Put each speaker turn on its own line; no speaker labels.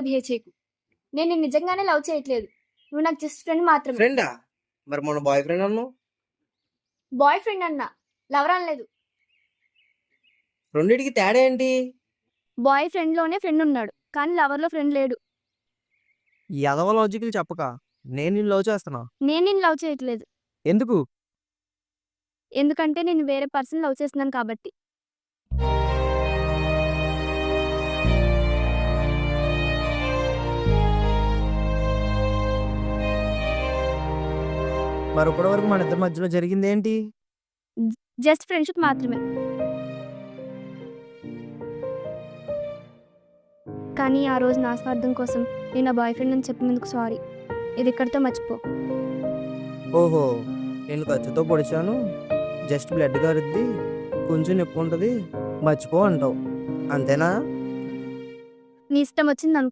Behave చేయకు. నేను నిన్ను నిజంగానే లవ్ చేయట్లేదు. నువ్వు నాకు జస్ట్ ఫ్రెండ్ మాత్రమే.
ఫ్రెండా? మరి మొన్న బాయ్ ఫ్రెండ్ అన్నావు.
బాయ్ ఫ్రెండ్ అన్నా, లవర్ అనలేదు.
రెండిటికి తేడా ఏంటి?
బాయ్ ఫ్రెండ్ లోనే ఫ్రెండ్ ఉన్నాడు, కానీ లవర్ లో ఫ్రెండ్ లేడు.
ఈ ఎదవ లాజికల్ చెప్పక, నేను నిన్ను లవ్ చేస్తున్నా.
నేను నిన్ను లవ్ చేయట్లేదు.
ఎందుకు?
ఎందుకంటే నేను వేరే పర్సన్ లవ్ చేస్తున్నాను కాబట్టి.
మరి ఇప్పటి వరకు మన ఇద్దరి మధ్యలో జరిగింది ఏంటి?
జస్ట్ ఫ్రెండ్షిప్ మాత్రమే. కానీ ఆ రోజు నా స్వార్థం కోసం నేను నా బాయ్ ఫ్రెండ్ అని చెప్పినందుకు సారీ. ఇది ఇక్కడితో మర్చిపో.
ఓహో, నేను ఖర్చుతో పొడిచాను, జస్ట్ బ్లడ్ గారుద్ది, కొంచెం నొప్పి ఉంటుంది, మర్చిపో అంటావు, అంతేనా?
నీ ఇష్టం వచ్చింది అనుకో.